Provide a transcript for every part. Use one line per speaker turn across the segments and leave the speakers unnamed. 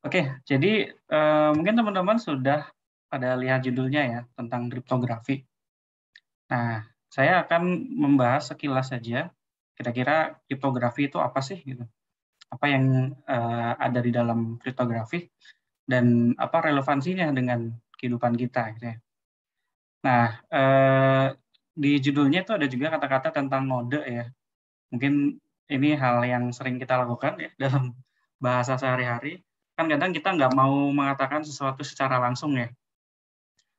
Oke, jadi mungkin teman-teman sudah pada lihat judulnya ya tentang kriptografi. Nah, saya akan membahas sekilas saja kira-kira kriptografi itu apa sih gitu. Apa yang ada di dalam kriptografi dan apa relevansinya dengan kehidupan kita gitu ya. Nah, di judulnya itu ada juga kata-kata tentang node ya. Mungkin ini hal yang sering kita lakukan ya dalam bahasa sehari-hari. Kan kadang kita nggak mau mengatakan sesuatu secara langsung ya.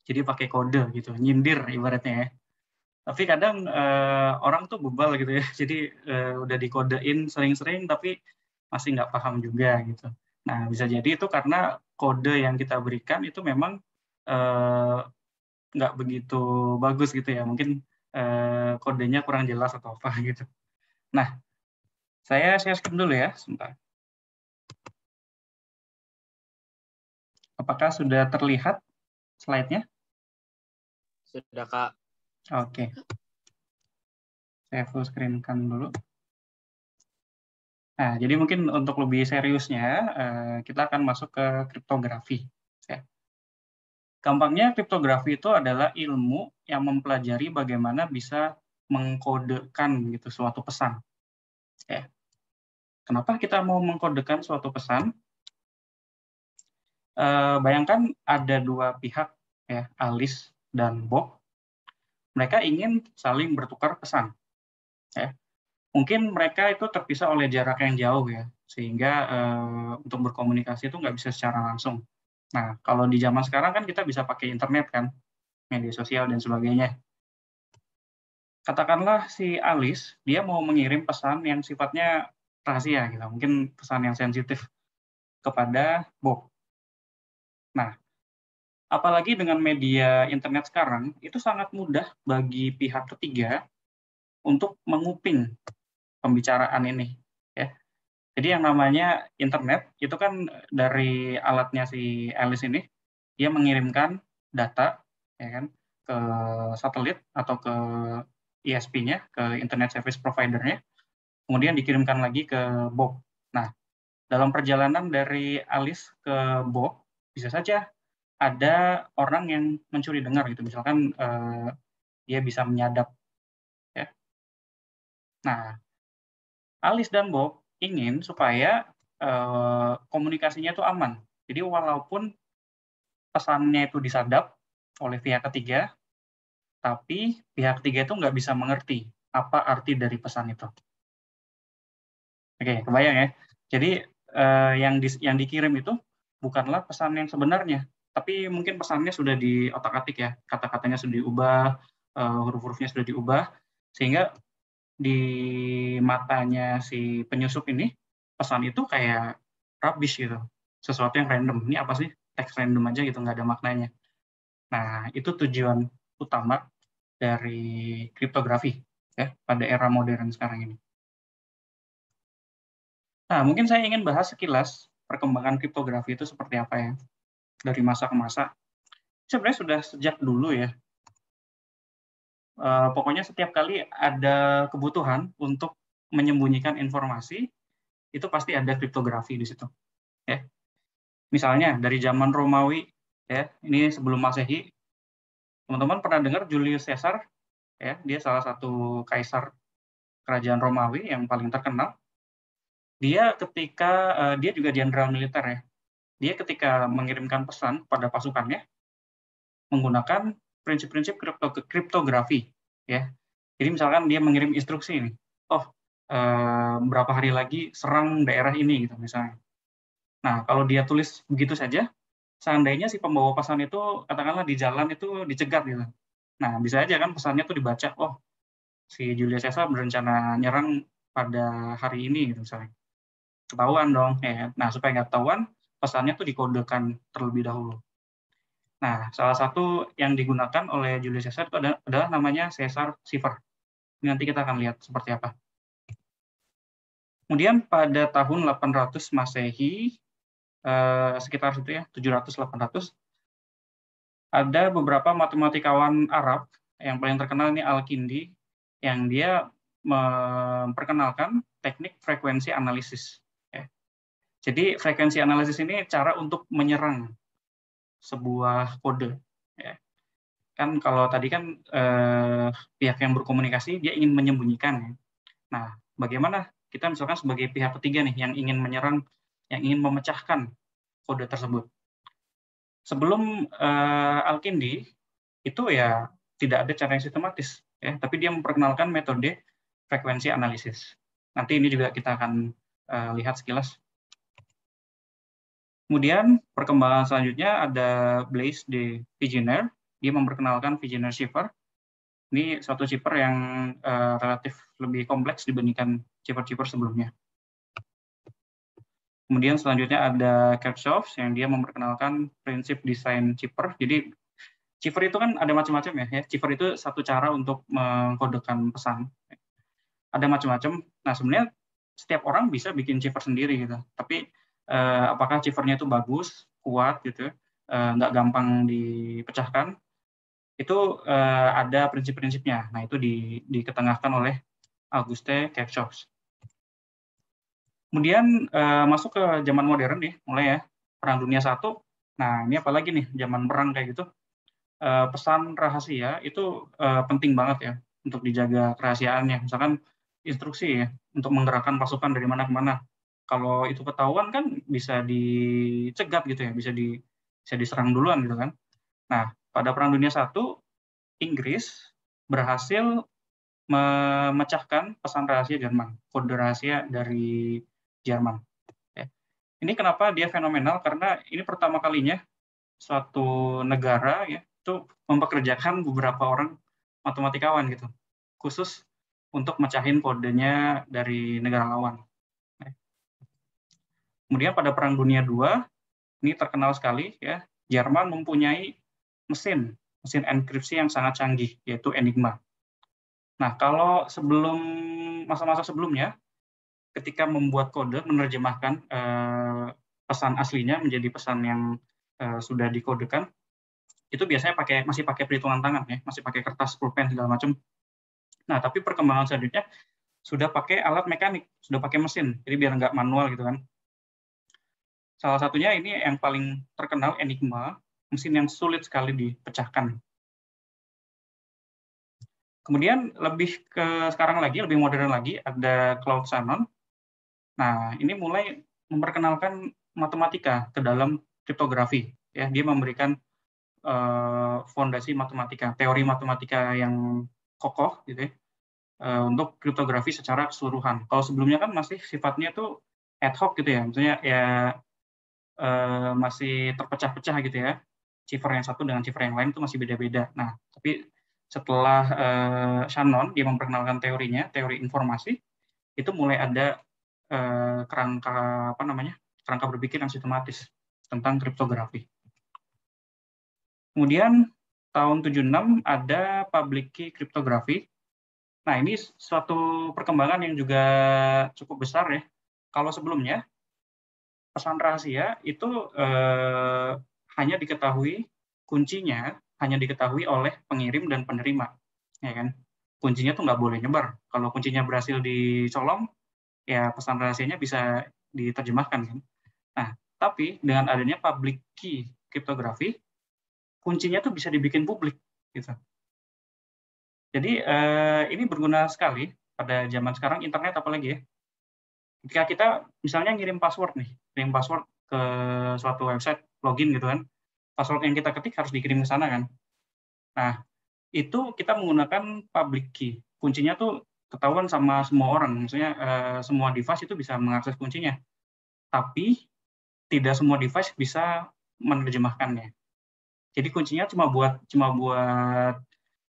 Jadi pakai kode gitu, nyindir ibaratnya ya. Tapi kadang orang tuh bebal gitu ya. Jadi udah dikodein sering-sering tapi masih nggak paham juga gitu. Nah, bisa jadi itu karena kode yang kita berikan itu memang eh, nggak begitu bagus gitu ya. Mungkin kodenya kurang jelas atau apa gitu. Nah, saya share screen dulu ya, sebentar. Apakah sudah terlihat slide-nya?
Sudah, Kak.
Oke. Saya full screen-kan dulu. Nah, jadi mungkin untuk lebih seriusnya, kita akan masuk ke kriptografi. Ya. Gampangnya, kriptografi itu adalah ilmu yang mempelajari bagaimana bisa mengkodekan gitu suatu pesan. Ya. Kenapa kita mau mengkodekan suatu pesan? Bayangkan ada dua pihak, ya, Alice dan Bob. Mereka ingin saling bertukar pesan. Ya. Mungkin mereka itu terpisah oleh jarak yang jauh ya, sehingga untuk berkomunikasi itu nggak bisa secara langsung. Nah, kalau di zaman sekarang kan kita bisa pakai internet kan, media sosial dan sebagainya. Katakanlah si Alice, dia mau mengirim pesan yang sifatnya rahasia gitu, mungkin pesan yang sensitif kepada Bob. Nah, apalagi dengan media internet sekarang, itu sangat mudah bagi pihak ketiga untuk menguping pembicaraan ini. Ya. Jadi yang namanya internet itu kan dari alatnya si Alice ini, dia mengirimkan data ya kan ke satelit atau ke ISP-nya, ke Internet Service Provider-nya, kemudian dikirimkan lagi ke Bob. Nah, dalam perjalanan dari Alice ke Bob, bisa saja ada orang yang mencuri dengar gitu, misalkan dia bisa menyadap. Ya. Nah, Alice dan Bob ingin supaya komunikasinya itu aman. Jadi walaupun pesannya itu disadap oleh pihak ketiga, tapi pihak ketiga itu nggak bisa mengerti apa arti dari pesan itu. Oke, kebayang ya. Jadi yang dikirim itu bukanlah pesan yang sebenarnya, tapi mungkin pesannya sudah di otak-atik ya, kata-katanya sudah diubah, huruf-hurufnya sudah diubah, sehingga di matanya si penyusup ini pesan itu kayak rubbish gitu, sesuatu yang random. Ini apa sih? Teks random aja gitu, nggak ada maknanya. Nah, itu tujuan utama dari kriptografi ya pada era modern sekarang ini. Nah, mungkin saya ingin bahas sekilas perkembangan kriptografi itu seperti apa ya dari masa ke masa. Sebenarnya sudah sejak dulu ya. Pokoknya setiap kali ada kebutuhan untuk menyembunyikan informasi, itu pasti ada kriptografi di situ. Ya. Misalnya dari zaman Romawi, ya, ini sebelum Masehi, teman-teman pernah dengar Julius Caesar, ya, dia salah satu kaisar kerajaan Romawi yang paling terkenal. Dia juga jenderal militer ya. Dia ketika mengirimkan pesan pada pasukannya menggunakan prinsip-prinsip kriptografi ya. Jadi misalkan dia mengirim instruksi ini, oh berapa hari lagi serang daerah ini gitu misalnya. Nah, kalau dia tulis begitu saja, seandainya si pembawa pesan itu katakanlah di jalan itu dicegat gitu. Nah, bisa aja kan pesannya tuh dibaca, oh si Julius Caesar berencana nyerang pada hari ini gitu misalnya. Ketahuan dong ya. Nah, supaya nggak ketahuan, pesannya tuh dikodekan terlebih dahulu. Nah, salah satu yang digunakan oleh Julius Caesar itu adalah namanya Caesar cipher. Nanti kita akan lihat seperti apa. Kemudian pada tahun 800 Masehi, sekitar situ ya, 700-800, ada beberapa matematikawan Arab, yang paling terkenal ini Al-Kindi, yang dia memperkenalkan teknik frekuensi analisis. Ya. Jadi frekuensi analisis ini cara untuk menyerang sebuah kode. Ya. Kan kalau tadi kan pihak yang berkomunikasi dia ingin menyembunyikan. Ya. Nah, bagaimana kita misalkan sebagai pihak ketiga nih yang ingin menyerang, yang ingin memecahkan kode tersebut. Sebelum Al-Kindi itu ya tidak ada cara yang sistematis, ya, tapi dia memperkenalkan metode frekuensi analisis. Nanti ini juga kita akan lihat sekilas. Kemudian perkembangan selanjutnya ada Blaise de Vigenère, dia memperkenalkan Vigenère cipher. Ini suatu cipher yang relatif lebih kompleks dibandingkan cipher-cipher sebelumnya. Kemudian selanjutnya ada Kirchhoff yang dia memperkenalkan prinsip desain cipher. Jadi cipher itu kan ada macam-macam ya. Cipher itu satu cara untuk mengkodekan pesan. Ada macam-macam. Nah sebenarnya setiap orang bisa bikin cipher sendiri gitu. Tapi apakah ciphernya itu bagus, kuat gitu, nggak gampang dipecahkan, itu ada prinsip-prinsipnya. Nah itu diketengahkan oleh Auguste Kirchhoff. Kemudian masuk ke zaman modern nih, mulai ya Perang Dunia I. Nah ini apalagi nih zaman perang kayak gitu, pesan rahasia itu penting banget ya untuk dijaga kerahasiaannya. Misalkan instruksi ya untuk menggerakkan pasukan dari mana ke mana. Kalau itu ketahuan kan bisa dicegat gitu ya, bisa diserang duluan gitu kan. Nah, pada Perang Dunia I, Inggris berhasil memecahkan pesan rahasia Jerman, kode rahasia dari Jerman. Ini kenapa dia fenomenal? Karena ini pertama kalinya suatu negara ya itu mempekerjakan beberapa orang matematikawan gitu, khusus untuk mecahin kodenya dari negara lawan. Kemudian pada Perang Dunia II, ini terkenal sekali ya, Jerman mempunyai mesin enkripsi yang sangat canggih, yaitu Enigma. Nah, kalau sebelum masa-masa sebelumnya, ketika membuat kode, menerjemahkan pesan aslinya menjadi pesan yang sudah dikodekan, itu biasanya masih pakai perhitungan tangan ya, masih pakai kertas, pulpen segala macam. Nah, tapi perkembangan selanjutnya sudah pakai alat mekanik, sudah pakai mesin, jadi biar nggak manual gitu kan. Salah satunya ini yang paling terkenal Enigma, mesin yang sulit sekali dipecahkan. Kemudian lebih ke sekarang lagi, lebih modern lagi, ada Claude Shannon. Nah, ini mulai memperkenalkan matematika ke dalam kriptografi. Ya, dia memberikan fondasi matematika, teori matematika yang kokoh, gitu ya, untuk kriptografi secara keseluruhan. Kalau sebelumnya kan masih sifatnya tuh ad hoc gitu ya, misalnya ya masih terpecah-pecah gitu ya. Cipher yang satu dengan cipher yang lain itu masih beda-beda. Nah, tapi setelah Shannon dia memperkenalkan teorinya, teori informasi, itu mulai ada kerangka berpikir yang sistematis tentang kriptografi. Kemudian tahun 76 ada public key cryptography. Nah, ini suatu perkembangan yang juga cukup besar ya. Kalau sebelumnya pesan rahasia itu hanya diketahui kuncinya hanya diketahui oleh pengirim dan penerima, ya kan? Kuncinya tuh nggak boleh nyebar. Kalau kuncinya berhasil dicolong, ya pesan rahasianya bisa diterjemahkan kan. Nah, tapi dengan adanya public key cryptography, kuncinya tuh bisa dibikin publik gitu. Jadi ini berguna sekali pada zaman sekarang internet apalagi ya. Ketika kita misalnya ngirim password nih, kirim password ke suatu website, login gitu kan, password yang kita ketik harus dikirim ke sana kan. Nah, itu kita menggunakan public key. Kuncinya tuh ketahuan sama semua orang, maksudnya semua device itu bisa mengakses kuncinya. Tapi tidak semua device bisa menerjemahkannya. Jadi kuncinya cuma buat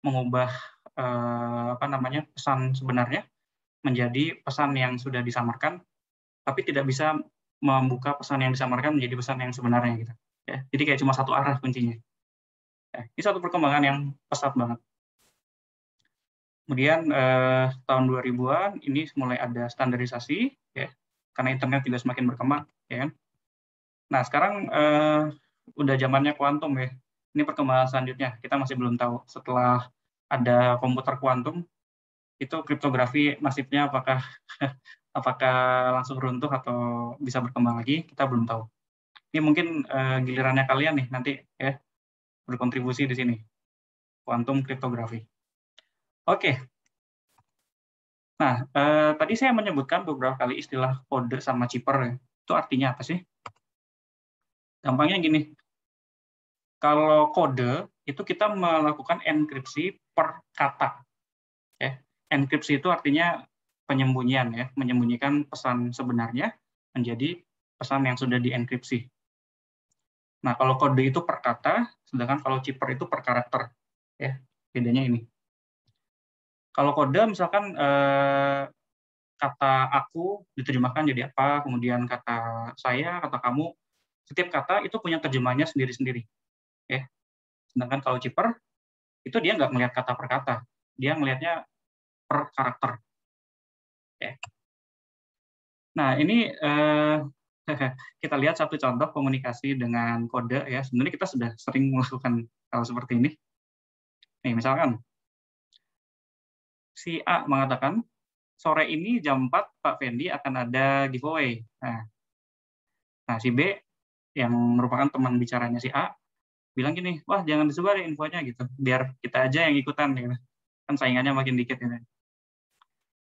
mengubah pesan sebenarnya menjadi pesan yang sudah disamarkan, tapi tidak bisa membuka pesan yang disamarkan menjadi pesan yang sebenarnya gitu. Ya, jadi kayak cuma satu arah kuncinya. Ya, ini satu perkembangan yang pesat banget. Kemudian tahun 2000-an ini mulai ada standarisasi, ya, karena internet juga semakin berkembang, ya kan. Nah sekarang udah zamannya kuantum ya. Ini perkembangan selanjutnya kita masih belum tahu. Setelah ada komputer kuantum, itu kriptografi nasibnya apakah apakah langsung runtuh atau bisa berkembang lagi, kita belum tahu. Ini mungkin gilirannya kalian nih nanti ya berkontribusi di sini, kuantum kriptografi. Oke. Nah, tadi saya menyebutkan beberapa kali istilah kode sama cipher ya. Itu artinya apa sih? Gampangnya gini, kalau kode itu kita melakukan enkripsi per kata. Ya. Enkripsi itu artinya penyembunyian ya, menyembunyikan pesan sebenarnya menjadi pesan yang sudah dienkripsi. Nah, kalau kode itu per kata, sedangkan kalau cipher itu per karakter. Ya, bedanya ini. Kalau kode misalkan kata aku diterjemahkan jadi apa, kemudian kata saya, kata kamu, setiap kata itu punya terjemahnya sendiri-sendiri. Ya. Sedangkan kalau cipher, itu dia nggak melihat kata per kata, dia melihatnya per karakter. Ya. Nah, ini kita lihat satu contoh komunikasi dengan kode ya. Sebenarnya kita sudah sering melakukan hal seperti ini. Nih, misalkan si A mengatakan, sore ini jam 4 Pak Fendi akan ada giveaway. Nah, si B yang merupakan teman bicaranya si A bilang gini, wah jangan disebar infonya gitu, biar kita aja yang ikutan gitu. Kan saingannya makin dikit gitu.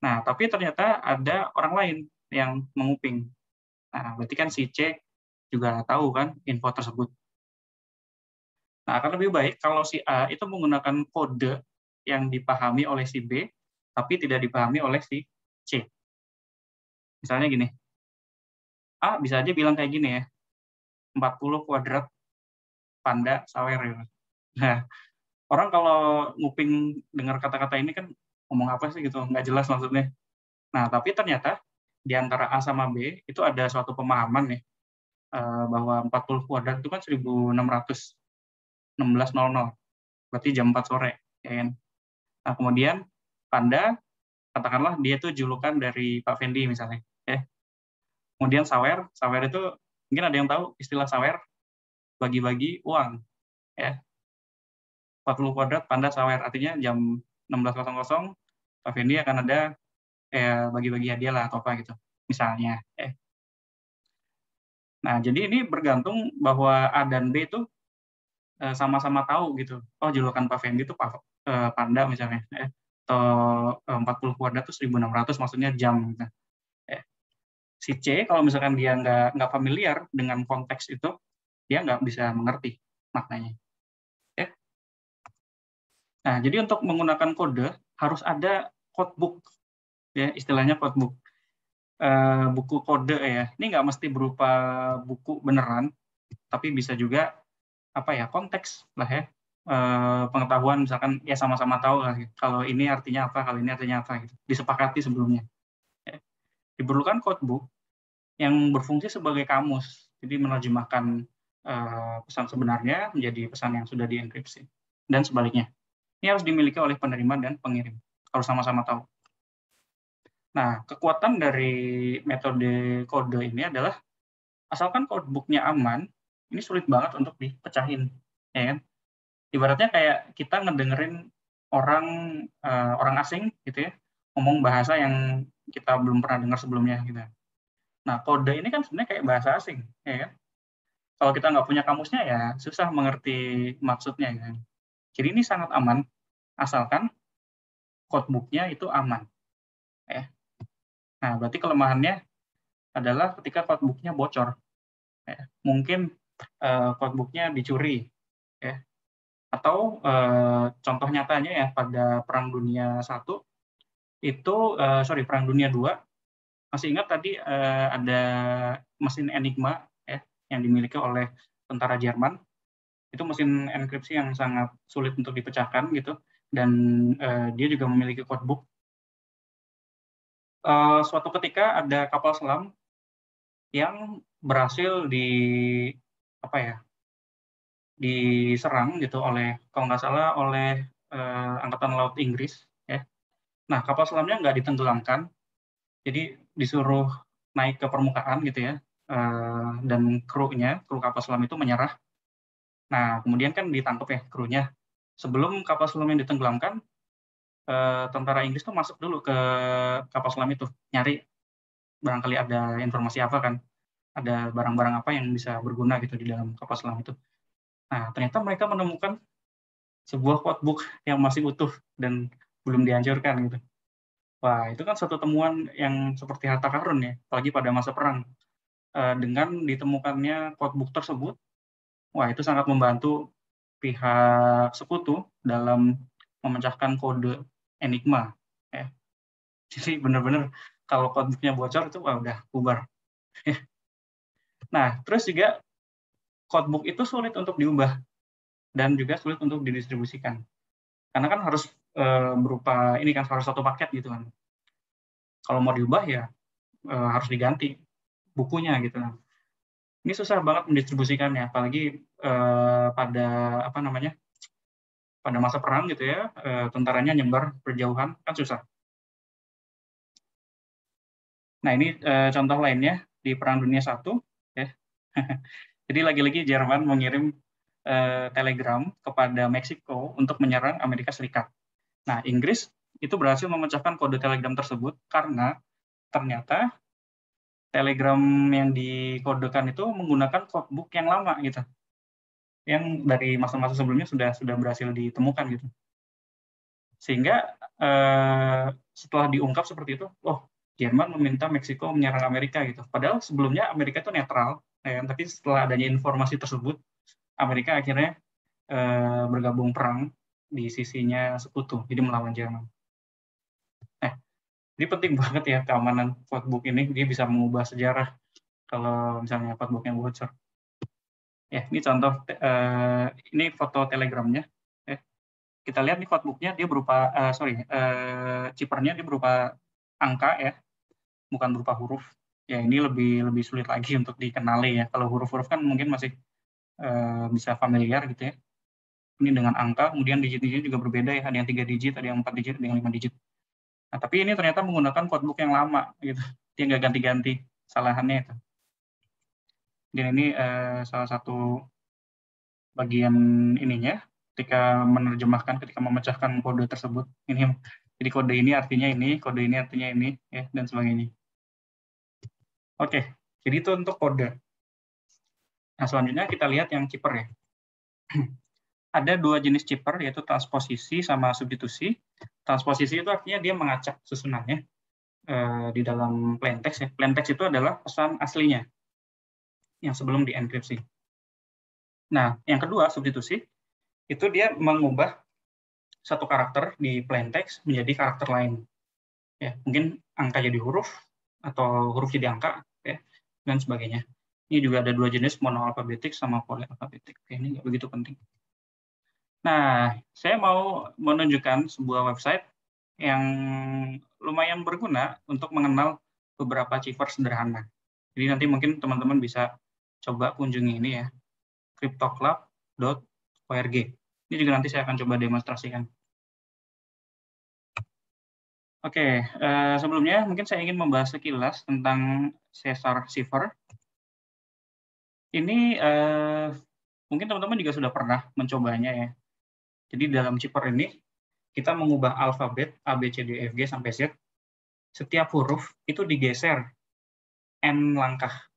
Nah, tapi ternyata ada orang lain yang menguping. Nah, berarti kan si C juga tahu kan info tersebut. Nah, akan lebih baik kalau si A itu menggunakan kode yang dipahami oleh si B, tapi tidak dipahami oleh si C. Misalnya gini, A bisa aja bilang kayak gini ya, 40 kuadrat panda sawer. Gitu. Nah, orang kalau nguping dengar kata-kata ini kan ngomong apa sih gitu, nggak jelas maksudnya. Nah, tapi ternyata di antara A sama B itu ada suatu pemahaman nih, bahwa 40 kuadrat itu kan 16.00, berarti jam 4 sore. Ya kan? Nah, kemudian panda, katakanlah dia itu julukan dari Pak Fendi misalnya. Ya. Kemudian sawer, sawer itu mungkin ada yang tahu istilah sawer, bagi-bagi uang. Ya. 40 kuadrat panda sawer, artinya jam 16.00 Pak Fendi akan ada bagi-bagi hadiah lah atau apa gitu, misalnya. Nah, jadi ini bergantung bahwa A dan B itu sama-sama tahu gitu. Oh, julukan Pak Fendi itu panda misalnya. Atau 40 kuadrat itu 1.600 maksudnya jam. Gitu. Si C, kalau misalkan dia nggak familiar dengan konteks itu, dia nggak bisa mengerti maknanya. Nah, jadi untuk menggunakan kode, harus ada codebook. Ya, istilahnya codebook. Buku kode ya. Ini nggak mesti berupa buku beneran, tapi bisa juga konteks lah ya, pengetahuan misalkan ya sama-sama tahu lah gitu. Kalau ini artinya apa, kalau ini artinya apa gitu, disepakati sebelumnya. Ya. Diperlukan codebook yang berfungsi sebagai kamus, jadi menerjemahkan pesan sebenarnya menjadi pesan yang sudah dienkripsi dan sebaliknya. Ini harus dimiliki oleh penerima dan pengirim, harus sama-sama tahu. Nah, kekuatan dari metode kode ini adalah asalkan codebook-nya aman, ini sulit banget untuk dipecahin, ya kan? Ibaratnya kayak kita ngedengerin orang asing gitu ya, ngomong bahasa yang kita belum pernah dengar sebelumnya gitu. Nah, kode ini kan sebenarnya kayak bahasa asing, ya kan? Kalau kita nggak punya kamusnya ya susah mengerti maksudnya gitu. Jadi ini sangat aman asalkan codebook-nya itu aman, ya. Nah, berarti kelemahannya adalah ketika codebook-nya bocor. Ya. Mungkin codebook-nya dicuri, ya. Atau contoh nyatanya ya pada Perang Dunia I itu Perang Dunia II, masih ingat tadi ada mesin Enigma ya yang dimiliki oleh tentara Jerman. Itu mesin enkripsi yang sangat sulit untuk dipecahkan gitu, dan dia juga memiliki codebook. Suatu ketika ada kapal selam yang berhasil diserang gitu oleh, kalau nggak salah, oleh Angkatan Laut Inggris. Ya. Nah, kapal selamnya nggak ditenggelamkan, jadi disuruh naik ke permukaan gitu ya, dan kru kapal selam itu menyerah. Nah, kemudian kan ditangkap ya krunya. Sebelum kapal selam yang ditenggelamkan, tentara Inggris tuh masuk dulu ke kapal selam itu, nyari barangkali ada informasi apa kan, ada barang-barang apa yang bisa berguna gitu di dalam kapal selam itu. Nah, ternyata mereka menemukan sebuah codebook yang masih utuh dan belum dihancurkan gitu. Wah, itu kan satu temuan yang seperti harta karun ya, apalagi pada masa perang. Dengan ditemukannya codebook tersebut, wah itu sangat membantu pihak sekutu dalam memecahkan kode Enigma. Ya. Jadi benar-benar kalau codebook-nya bocor itu wah udah bubar. Nah, terus juga codebook itu sulit untuk diubah dan juga sulit untuk didistribusikan. Karena kan harus berupa ini kan harus satu paket gitu kan. Kalau mau diubah ya harus diganti bukunya gitu. Ini susah banget mendistribusikannya, apalagi pada apa namanya pada masa perang gitu ya, tentaranya nyebar berjauhan kan susah. Nah ini contoh lainnya di Perang Dunia I, ya. Jadi lagi-lagi Jerman mengirim telegram kepada Meksiko untuk menyerang Amerika Serikat. Nah Inggris itu berhasil memecahkan kode telegram tersebut karena ternyata telegram yang dikodekan itu menggunakan codebook yang lama gitu, yang dari masa-masa sebelumnya sudah berhasil ditemukan gitu. Sehingga setelah diungkap seperti itu, oh Jerman meminta Meksiko menyerang Amerika gitu. Padahal sebelumnya Amerika itu netral, ya, tapi setelah adanya informasi tersebut, Amerika akhirnya bergabung perang di sisinya sekutu, jadi melawan Jerman. Nah, ini penting banget ya keamanan codebook ini, dia bisa mengubah sejarah kalau misalnya codebooknya bocor. Ya, ini contoh, ini foto telegramnya. Kita lihat nih codebook-nya dia berupa chippernya dia berupa angka ya, bukan berupa huruf. Ya ini lebih sulit lagi untuk dikenali ya. Kalau huruf-huruf kan mungkin masih bisa familiar gitu ya. Ini dengan angka, kemudian digit-digitnya juga berbeda ya. Ada yang 3 digit, ada yang 4 digit, ada yang 5 digit. Nah, tapi ini ternyata menggunakan codebook yang lama gitu. Dia nggak ganti-ganti kesalahannya itu. Dan ini salah satu bagian ininya ketika menerjemahkan, ketika memecahkan kode tersebut. Ini jadi kode ini artinya ini, kode ini artinya ini, ya dan sebagainya. Oke, jadi itu untuk kode. Nah selanjutnya kita lihat yang chipper ya. Ada dua jenis chipper yaitu transposisi sama substitusi. Transposisi itu artinya dia mengacak susunannya di dalam plaintext ya. Plaintext itu adalah pesan aslinya yang sebelum dienkripsi. Nah, yang kedua substitusi itu dia mengubah satu karakter di plaintext menjadi karakter lain. Ya, mungkin angka jadi huruf atau huruf jadi angka ya, dan sebagainya. Ini juga ada dua jenis, monoalfabetik sama polyalfabetik. Oke, ini nggak begitu penting. Nah, saya mau menunjukkan sebuah website yang lumayan berguna untuk mengenal beberapa cipher sederhana. Jadi nanti mungkin teman-teman bisa coba kunjungi ini ya, cryptoclub.org. Ini juga nanti saya akan coba demonstrasikan. Oke, sebelumnya mungkin saya ingin membahas sekilas tentang Caesar cipher. Ini mungkin teman-teman juga sudah pernah mencobanya ya. Jadi dalam cipher ini kita mengubah alfabet A, B, C, D, E, F, G sampai Z. Setiap huruf itu digeser N langkah,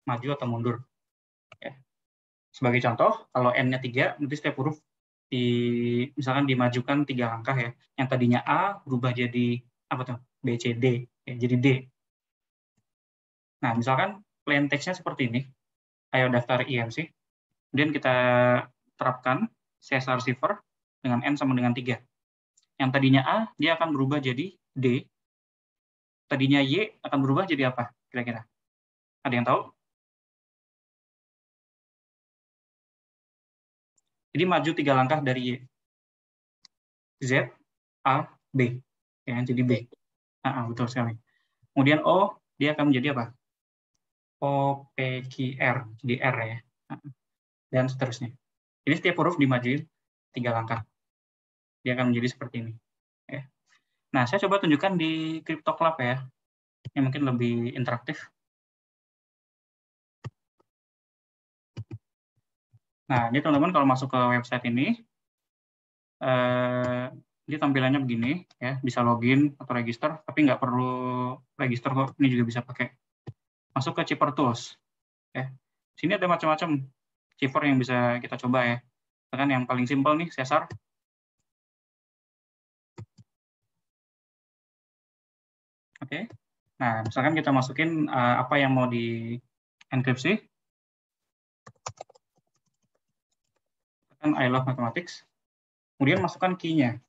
maju atau mundur. Ya. Sebagai contoh, kalau N-nya 3, nanti setiap huruf misalkan dimajukan 3 langkah ya. Yang tadinya A berubah jadi apa tuh? B, C, D, ya, jadi D. Nah, misalkan plain text-nya seperti ini. Ayo daftar IMC. Kemudian kita terapkan Caesar cipher dengan N sama dengan 3. Yang tadinya A, dia akan berubah jadi D. Tadinya Y akan berubah jadi apa kira-kira? Ada yang tahu? Jadi maju 3 langkah dari Y. Z, A, B. Ya, jadi B. Betul sekali. Kemudian O, dia akan menjadi apa? O, P, Q, R. Jadi R ya. Dan seterusnya. Jadi setiap huruf dimajuin 3 langkah. Dia akan menjadi seperti ini. Ya. Nah, saya coba tunjukkan di CryptoClub ya. Yang mungkin lebih interaktif. Nah, ini teman-teman kalau masuk ke website ini Jadi tampilannya begini, ya, bisa login atau register, tapi nggak perlu register kok. Ini juga bisa pakai. Masuk ke Chipper Tools. Ya. Sini ada macam-macam chipper yang bisa kita coba ya. Misalkan yang paling simpel nih, Caesar. Oke. Nah, misalkan kita masukin apa yang mau di enkripsi. Kan I love mathematics. Kemudian masukkan key-nya.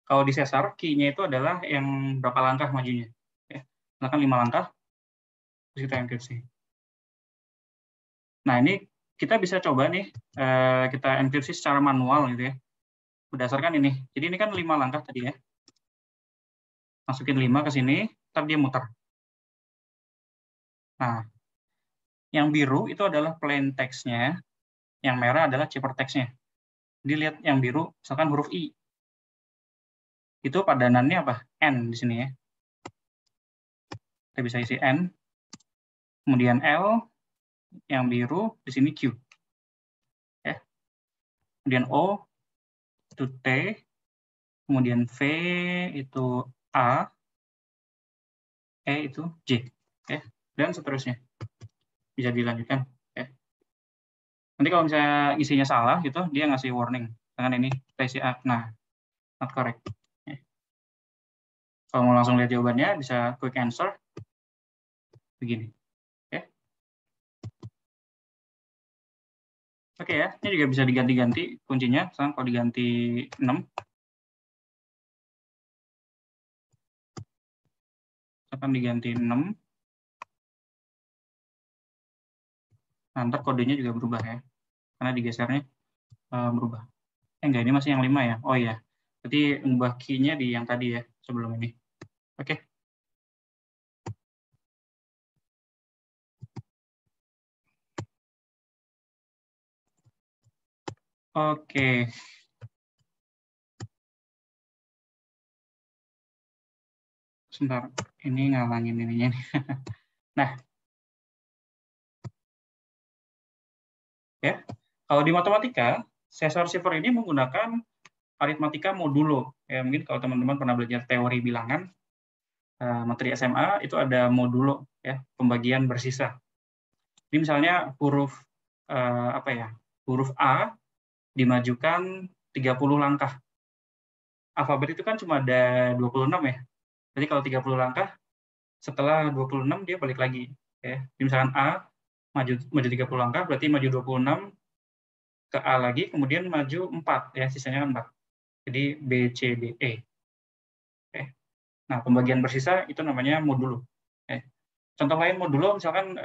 Kalau di Caesar, key-nya itu adalah yang berapa langkah majunya. Ya. Misalkan 5 langkah, terus kita enkripsi. Nah, ini kita bisa coba nih, kita enkripsi secara manual gitu ya. Berdasarkan ini. Jadi ini kan 5 langkah tadi ya. Masukin 5 ke sini, ntar dia muter. Nah, yang biru itu adalah plain text-nya, yang merah adalah chipper text-nya. Jadi lihat yang biru, misalkan huruf I. Itu padanannya apa? N di sini ya. Kita bisa isi N. Kemudian L, yang biru, di sini Q. Ya. Kemudian O, itu T. Kemudian V, itu A. E, itu J. Ya. Dan seterusnya. Bisa dilanjutkan. Ya. Nanti kalau misalnya isinya salah, gitu, dia ngasih warning. Dengan ini, TCA. Nah, not correct. Ya. Kalau mau langsung lihat jawabannya, bisa quick answer. Begini. Oke ya, ini juga bisa diganti-ganti kuncinya. Misalkan kalau diganti 6, misalkan diganti 6, nah, ntar kodenya juga berubah ya, karena digesernya berubah. Enggak, ini masih yang 5 ya? Oh iya, berarti ubah key-nya di yang tadi ya, sebelum ini. Oke. Oke. Sebentar, ini ngalangin ininya nih. Nah, ya, kalau di matematika, Caesar Cipher ini menggunakan aritmatika modulo. Ya, mungkin kalau teman-teman pernah belajar teori bilangan, materi SMA itu ada modulo, ya, pembagian bersisa. Jadi misalnya huruf apa ya? Huruf A dimajukan 30 langkah. Alfabet itu kan cuma ada 26 ya. Jadi kalau 30 langkah, setelah 26 dia balik lagi. Ya. Jadi misalkan A maju 30 langkah, berarti maju 26 ke A lagi, kemudian maju 4, ya, sisanya kan 4. Jadi B, C, D, E. Oke. Nah, pembagian bersisa itu namanya modulo. Oke. Contoh lain modulo, misalkan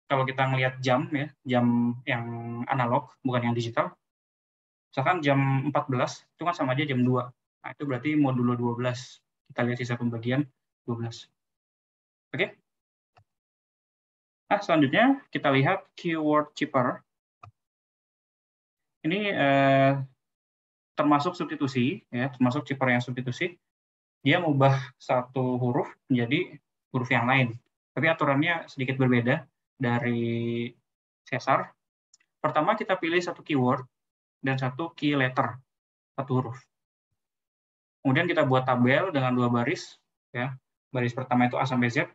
kalau kita ngelihat jam, ya, jam yang analog, bukan yang digital, misalkan jam 14, itu kan sama aja jam 2. Nah, itu berarti modulo 12. Kita lihat sisa pembagian 12. Oke? Nah, selanjutnya kita lihat keyword chipper. Ini termasuk substitusi, ya, termasuk chipper yang substitusi. Dia mengubah satu huruf menjadi huruf yang lain. Tapi aturannya sedikit berbeda dari Caesar. Pertama kita pilih satu keyword dan satu key letter, satu huruf. Kemudian kita buat tabel dengan 2 baris. Ya. Baris pertama itu A sampai Z.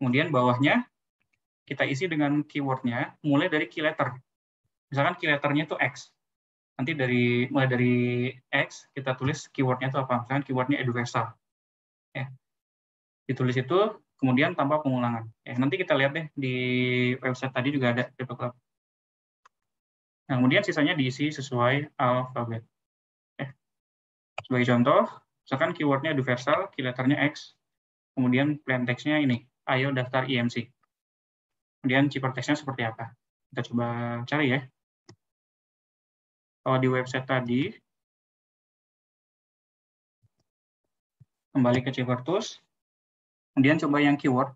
Kemudian bawahnya kita isi dengan keyword-nya mulai dari key letter. Misalkan key letter-nya itu X. Nanti mulai dari X kita tulis keyword-nya itu apa? Misalkan keyword-nya universal. Ya. Ditulis itu, kemudian tanpa pengulangan. Ya, nanti kita lihat deh di website tadi juga ada Crypto Club. Nah, kemudian sisanya diisi sesuai alfabet. Sebagai contoh, misalkan keyword-nya universal, key letter-nya X, kemudian plain text-nya ini, ayo daftar IMC. Kemudian chipper text-nya seperti apa? Kita coba cari ya. Kalau di website tadi, kembali ke chipper tools, kemudian coba yang keyword.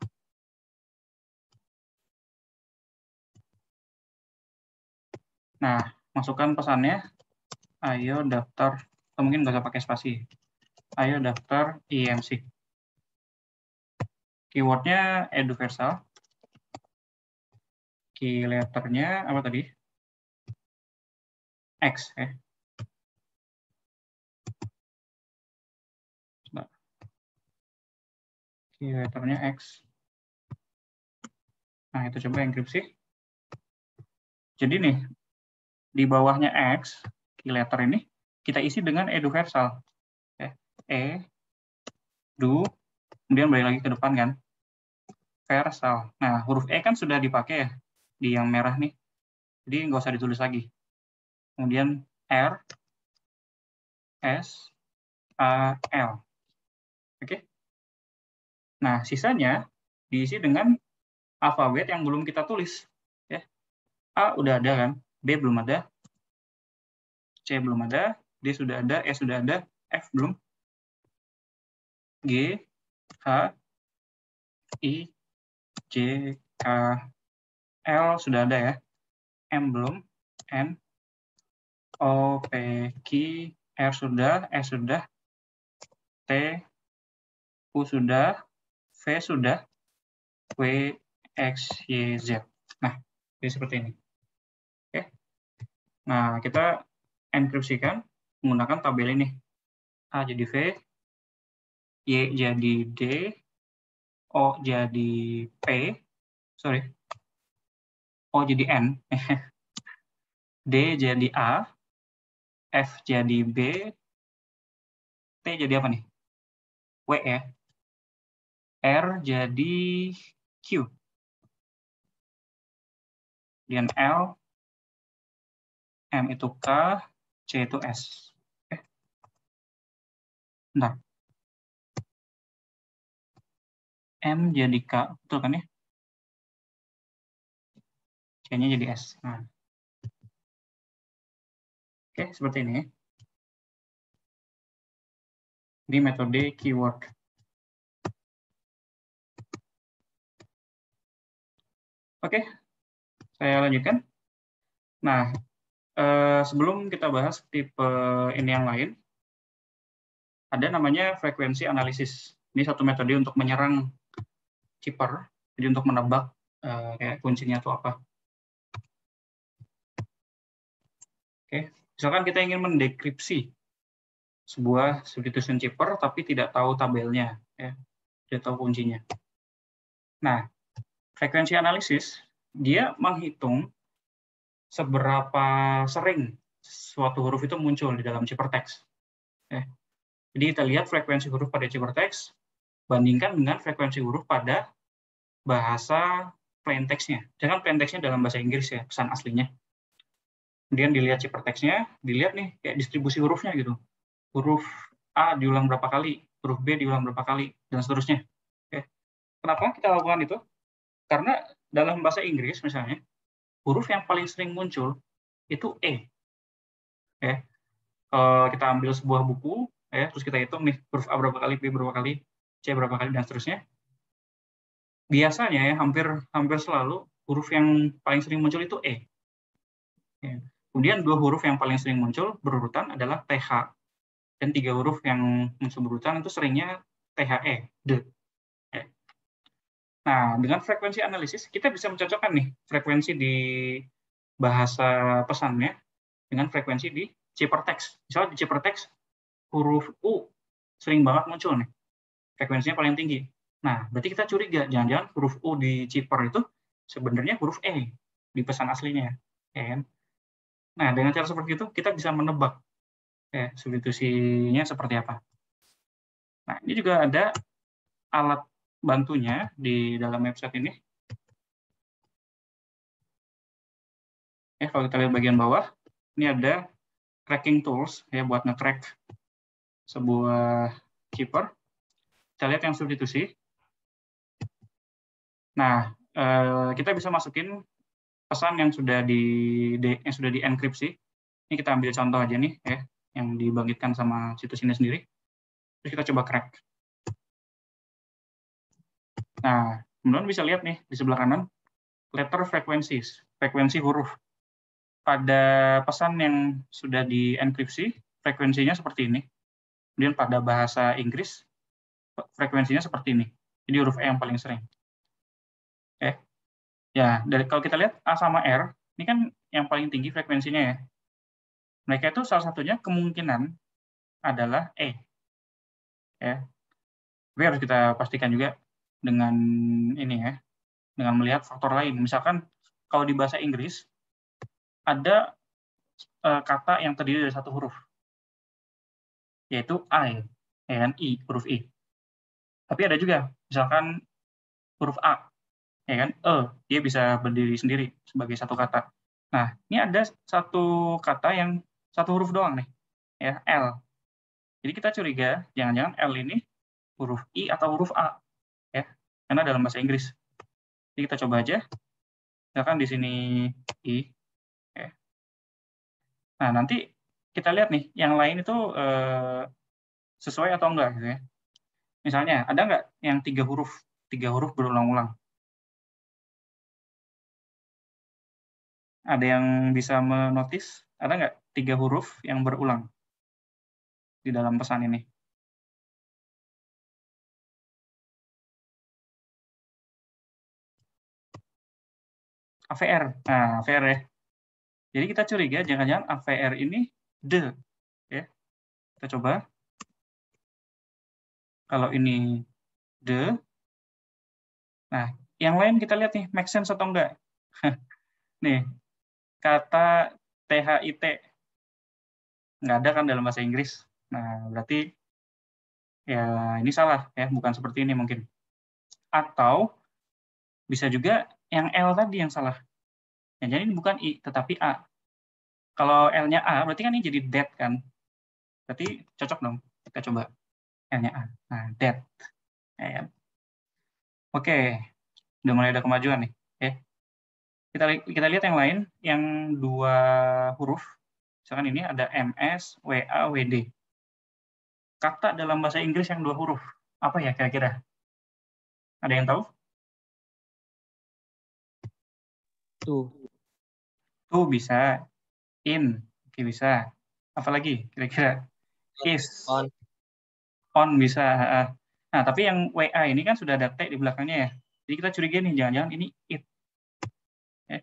Nah, masukkan pesannya, ayo daftar, atau mungkin nggak usah pakai spasi. Ayo daftar IMC. Keyword-nya universal. Key letter-nya apa tadi? X. Ya. key letternya X. Nah, itu coba enkripsi. Jadi nih, di bawahnya X, key letter ini, kita isi dengan eduversal. Edu, kemudian balik lagi ke depan kan, versal. Nah, huruf E kan sudah dipakai ya, di yang merah nih. Jadi nggak usah ditulis lagi. Kemudian R, S, A, L. Oke. Nah, sisanya diisi dengan alfabet yang belum kita tulis. Ya. A udah ada kan, B belum ada, C belum ada, D sudah ada, E sudah ada, F belum, G, H, I, J, K, L sudah ada ya, M belum, N, O, P, Q, R sudah, S sudah, T, U sudah, V sudah, W, X, Y, Z. Nah, jadi seperti ini. Oke. Nah, kita enkripsikan menggunakan tabel ini. A jadi V, Y jadi D, O jadi P, sorry, O jadi N, D jadi A, F jadi B, T jadi apa nih? W ya. R jadi Q. Kemudian L, M itu K, C itu S. Oke. Bentar. M jadi K, betul kan ya? C-nya jadi S. Nah. Oke, seperti ini. Ini metode keyword. Oke, saya lanjutkan. Nah, sebelum kita bahas tipe ini yang lain, ada namanya frekuensi analisis. Ini satu metode untuk menyerang keeper, jadi untuk menebak kayak kuncinya itu apa. Oke, misalkan kita ingin mendekripsi sebuah substitution chipper tapi tidak tahu tabelnya, ya, tidak tahu kuncinya. Nah, frekuensi analisis dia menghitung seberapa sering suatu huruf itu muncul di dalam ciphertext. Jadi kita lihat frekuensi huruf pada ciphertext bandingkan dengan frekuensi huruf pada bahasa plain text-nya. Jangan plain text-nya dalam bahasa Inggris ya, pesan aslinya. Kemudian dilihat ciphertext-nya, dilihat nih kayak distribusi hurufnya gitu. Huruf A diulang berapa kali, huruf B diulang berapa kali, dan seterusnya. Oke. Kenapa kita lakukan itu? Karena dalam bahasa Inggris misalnya, huruf yang paling sering muncul itu E. Ya. Kita ambil sebuah buku, ya, terus kita hitung nih huruf A berapa kali, B berapa kali, C berapa kali, dan seterusnya. Biasanya ya hampir selalu huruf yang paling sering muncul itu E. Ya. Kemudian dua huruf yang paling sering muncul berurutan adalah TH. Dan tiga huruf yang muncul berurutan itu seringnya THE, D. Ya. Nah, dengan frekuensi analisis, kita bisa mencocokkan nih frekuensi di bahasa pesannya dengan frekuensi di ciphertext. Misalnya di ciphertext, huruf U sering banget muncul nih. Frekuensinya paling tinggi. Nah, berarti kita curiga, jangan-jangan huruf U di chipper itu sebenarnya huruf E di pesan aslinya. Ya kan? Nah, dengan cara seperti itu, kita bisa menebak ya, substitusinya seperti apa. Nah, ini juga ada alat bantunya di dalam website ini. Kalau kita lihat bagian bawah, ini ada tracking tools ya buat nge-track sebuah chipper. Kita lihat yang substitusi. Nah, kita bisa masukin pesan yang sudah dienkripsi. Ini kita ambil contoh aja nih ya, yang dibangkitkan sama situs ini sendiri. Terus kita coba crack. Nah, teman-teman bisa lihat nih di sebelah kanan, letter frequencies, frekuensi huruf. Pada pesan yang sudah dienkripsi, frekuensinya seperti ini. Kemudian pada bahasa Inggris, frekuensinya seperti ini. Jadi huruf E yang paling sering. Ya, kalau kita lihat A sama R, ini kan yang paling tinggi frekuensinya ya. Mereka itu salah satunya kemungkinan adalah E. Ya. Tapi harus kita pastikan juga dengan ini ya, dengan melihat faktor lain. Misalkan kalau di bahasa Inggris ada kata yang terdiri dari satu huruf, yaitu I, ya kan, huruf I. Tapi ada juga, misalkan huruf A, ya kan, dia bisa berdiri sendiri sebagai satu kata. Nah, ini ada satu kata yang satu huruf doang nih, ya, L. Jadi kita curiga, jangan-jangan L ini huruf I atau huruf A, ya, karena dalam bahasa Inggris. Jadi kita coba aja, misalkan di sini I, ya. Nah, nanti kita lihat nih, yang lain itu sesuai atau enggak, gitu ya. Misalnya, ada nggak yang tiga huruf berulang-ulang? Ada yang bisa menotis? Ada nggak tiga huruf yang berulang di dalam pesan ini? AVR. Nah, AVR ya. Jadi kita curiga jangan-jangan AVR ini the, ya. Kita coba. Kalau ini the, nah yang lain kita lihat nih make sense atau enggak. Nih kata THIT nggak ada kan dalam bahasa Inggris. Nah berarti ya ini salah ya, bukan seperti ini mungkin. Atau bisa juga yang L tadi yang salah. Ya, jadi ini bukan I tetapi A. Kalau L-nya A berarti kan ini jadi that kan. Berarti cocok dong. Kita coba L-nya A. Nah, that. Ya. Oke, udah mulai ada kemajuan nih. Kita lihat yang lain, yang dua huruf. Misalkan ini ada MS, WA, WD. Kata dalam bahasa Inggris yang dua huruf. Apa ya kira-kira? Ada yang tahu? Tuh bisa. In. Oke, bisa. Apa lagi kira-kira? Is. On bisa. Nah, tapi yang WA ini kan sudah ada T di belakangnya ya. Jadi kita curiga nih, jangan-jangan ini it. Ya.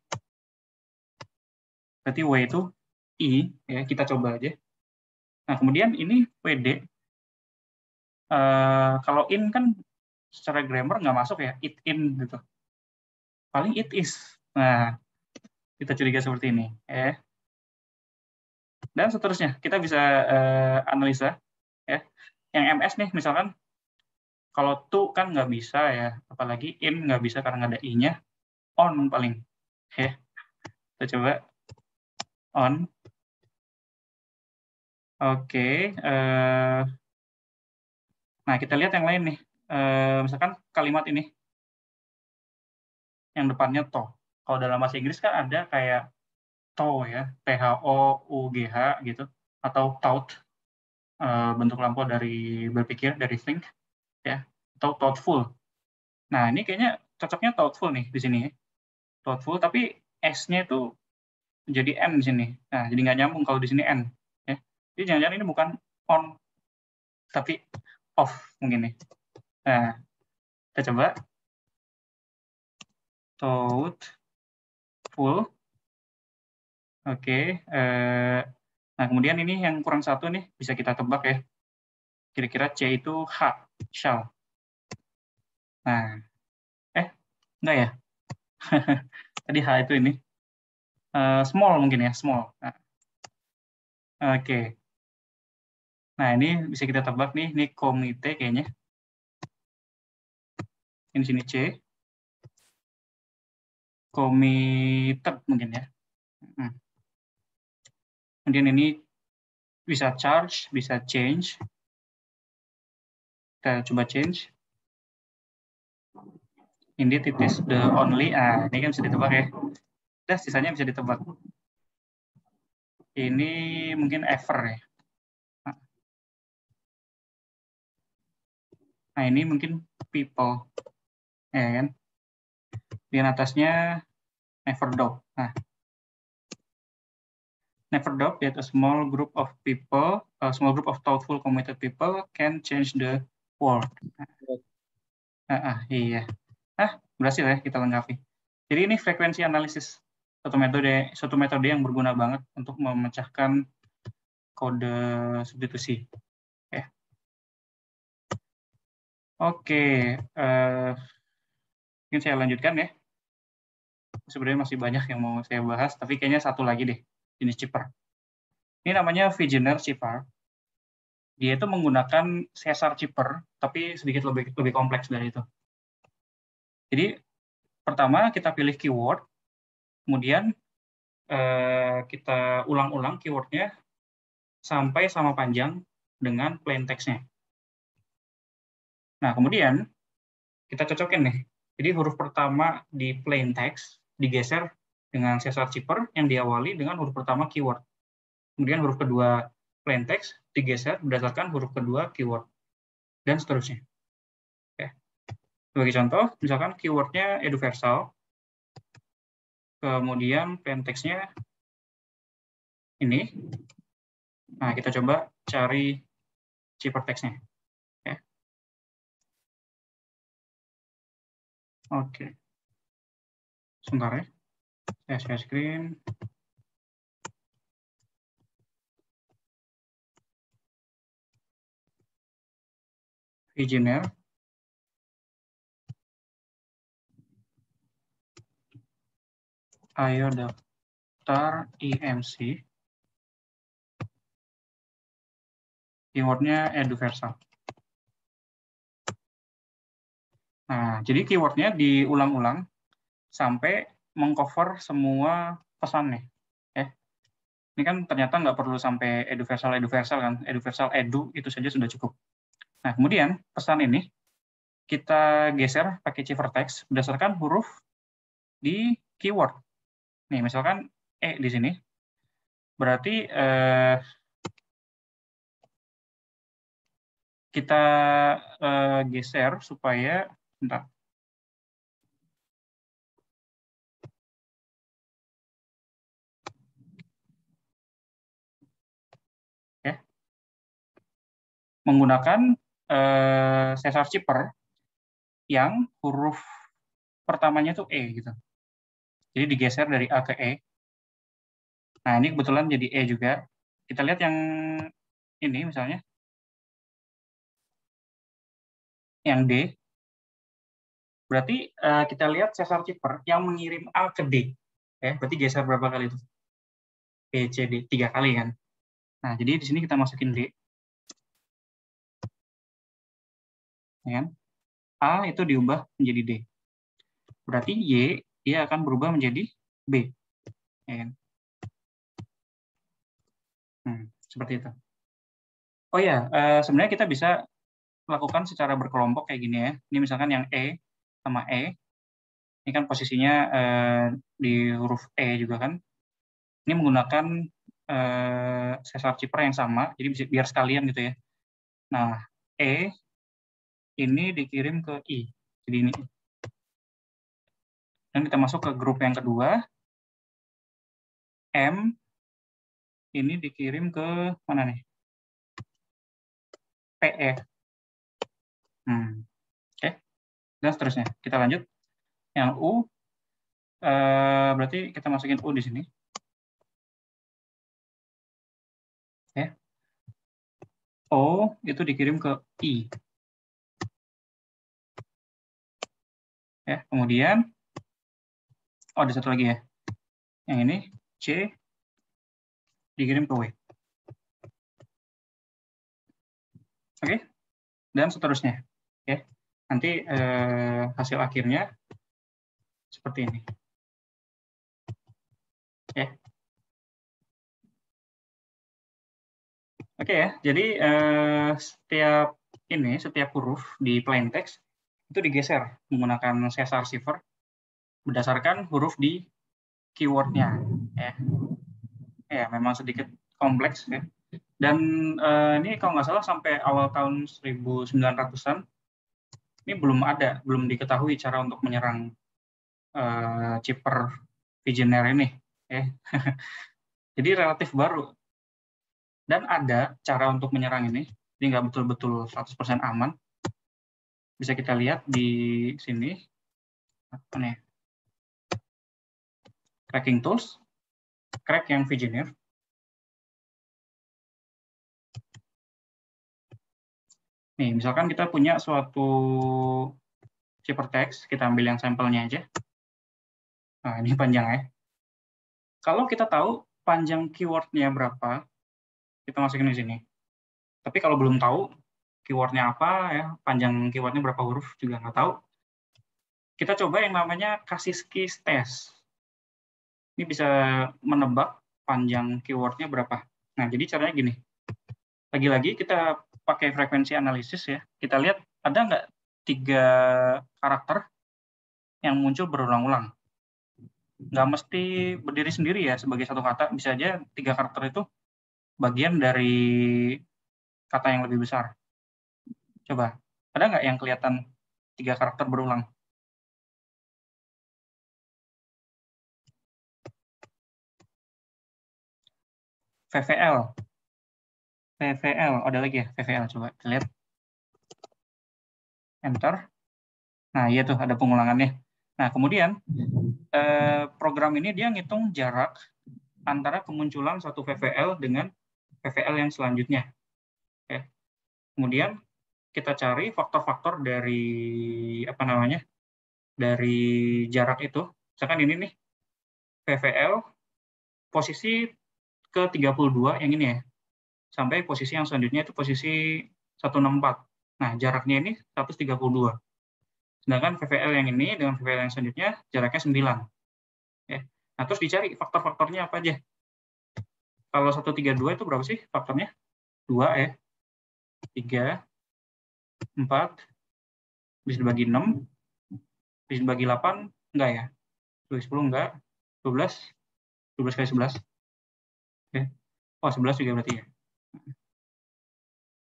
Berarti W itu I. Ya, kita coba aja. Nah, kemudian ini WD. Kalau in kan secara grammar nggak masuk ya, it in gitu. Paling it is. Nah, kita curiga seperti ini. Dan seterusnya, kita bisa analisa. Ya. Yang MS nih, misalkan, kalau to kan nggak bisa ya, apalagi in nggak bisa karena nggak ada i-nya, on paling. Kita coba on. Oke. Nah, kita lihat yang lain nih. Misalkan kalimat ini, yang depannya to. Kalau dalam bahasa Inggris kan ada kayak to ya, THOUGH gitu, atau thought, bentuk lampau dari berpikir, dari think, ya, atau thoughtful. Nah, ini kayaknya cocoknya thoughtful nih di sini ya. Thoughtful, tapi S-nya itu jadi N di sini. Nah, jadi nggak nyambung kalau di sini N. Ya. Jadi jangan-jangan ini bukan on, tapi off mungkin nih. Nah, kita coba. Thoughtful. Oke. Nah, kemudian ini yang kurang satu nih, bisa kita tebak ya. Kira-kira C itu H, shall. Nah, enggak ya? Tadi H itu ini. Small mungkin ya, small. Nah, oke. Nah, ini bisa kita tebak nih, ini komite kayaknya. Ini sini C. Committed mungkin ya. Kemudian ini bisa charge, bisa change. Kita coba change. Indeed it is the only. Ini kan bisa ditebak ya. Udah, sisanya bisa ditebak. Ini mungkin ever ya. Nah, ini mungkin people. Ya kan? Di atasnya never doubt. Nah, never doubt that a small group of people, a small group of thoughtful, committed people can change the world. Iya. Berhasil ya kita lengkapi. Jadi ini frekuensi analisis, suatu metode yang berguna banget untuk memecahkan kode substitusi. Oke. Mungkin saya lanjutkan ya. Sebenarnya masih banyak yang mau saya bahas, tapi kayaknya satu lagi deh, jenis chipper. Ini namanya Vigenère chipper. Dia itu menggunakan Caesar chipper, tapi sedikit lebih kompleks dari itu. Jadi pertama kita pilih keyword, kemudian kita ulang-ulang keywordnya sampai sama panjang dengan plain text-nya. Nah, kemudian kita cocokin nih. Jadi huruf pertama di plain text digeser dengan Caesar chipper yang diawali dengan huruf pertama keyword. Kemudian huruf kedua plain text digeser berdasarkan huruf kedua keyword, dan seterusnya. Oke. Sebagai contoh, misalkan keywordnya eduversal, kemudian plain text-nya ini. Nah, kita coba cari chipper text-nya. Oke. Sebentar ya. Saya share screen. Vigenère. Ayo daftar IMC. Keywordnya eduversal. Nah, jadi keywordnya diulang-ulang sampai mengcover semua pesan nih. Ini kan ternyata nggak perlu sampai eduversal kan. Eduversal edu itu saja sudah cukup. Nah, kemudian pesan ini kita geser pakai ciphertext berdasarkan huruf di keyword. Nih, misalkan di sini. Berarti kita geser supaya, bentar. Ya. Menggunakan Caesar chipper yang huruf pertamanya itu E gitu. Jadi digeser dari A ke E. Nah, ini kebetulan jadi E juga. Kita lihat yang ini misalnya. Yang D. Berarti kita lihat Caesar chipper yang mengirim A ke D. Berarti geser berapa kali itu? B, C, D. 3 kali kan. Nah, jadi di sini kita masukin D. Ya. A itu diubah menjadi D. Berarti Y dia akan berubah menjadi B. Ya kan? Seperti itu. Oh ya, sebenarnya kita bisa lakukan secara berkelompok kayak gini ya. Ini misalkan yang E sama E. Ini kan posisinya di huruf E juga kan. Ini menggunakan Caesar chipper yang sama, jadi biar sekalian gitu ya. Nah, E ini dikirim ke I. Jadi ini. Dan kita masuk ke grup yang kedua. M ini dikirim ke mana nih? PE. Oke. Dan seterusnya. Kita lanjut. Yang U, berarti kita masukin U di sini. Ya. O itu dikirim ke I. Ya, kemudian, ada satu lagi ya. Yang ini, C dikirim ke W. Oke, dan seterusnya. Ya. Nanti hasil akhirnya seperti ini. Ya. Oke ya, jadi setiap huruf di plain text itu digeser menggunakan Caesar cipher berdasarkan huruf di keywordnya. Ya, memang sedikit kompleks ya. Dan ini kalau nggak salah sampai awal tahun 1900-an ini belum diketahui cara untuk menyerang chipper Vigenère ini. Jadi relatif baru. Dan ada cara untuk menyerang ini, jadi nggak betul-betul 100% aman. Bisa kita lihat di sini. Nih. Cracking tools, crack yang Vigenère. Nih, misalkan kita punya suatu ciphertext, kita ambil yang sampelnya aja. Nah, ini panjang ya. Kalau kita tahu panjang keywordnya berapa, kita masukin di sini. Tapi kalau belum tahu keywordnya apa, ya panjang keywordnya berapa huruf juga nggak tahu, kita coba yang namanya Kaspersky test. Ini bisa menebak panjang keywordnya berapa. Nah, jadi caranya gini. Lagi-lagi kita pakai frekuensi analisis ya. Kita lihat ada nggak 3 karakter yang muncul berulang-ulang. Nggak mesti berdiri sendiri ya sebagai satu kata. Bisa aja 3 karakter itu bagian dari kata yang lebih besar. Coba, ada nggak yang kelihatan 3 karakter berulang? VVL. VVL, ada lagi ya VVL, coba kita lihat. Enter. Nah, iya tuh ada pengulangannya. Nah, kemudian program ini dia ngitung jarak antara kemunculan satu VVL dengan VVL yang selanjutnya. Oke. Kemudian kita cari faktor-faktor dari dari jarak itu. Misalkan ini nih VVL posisi ke-32 yang ini ya. Sampai posisi yang selanjutnya itu posisi 164. Nah, jaraknya ini 132. Sedangkan VVL yang ini dengan VVL yang selanjutnya jaraknya 9. Ya. Nah, terus dicari faktor-faktornya apa aja. Kalau 132 itu berapa sih faktornya? 2 ya. 3, 4, bisa dibagi 6, bisa dibagi 8, enggak ya? 10 enggak, 12, 12 kali 11. Oke. Oh, 11 juga berarti ya.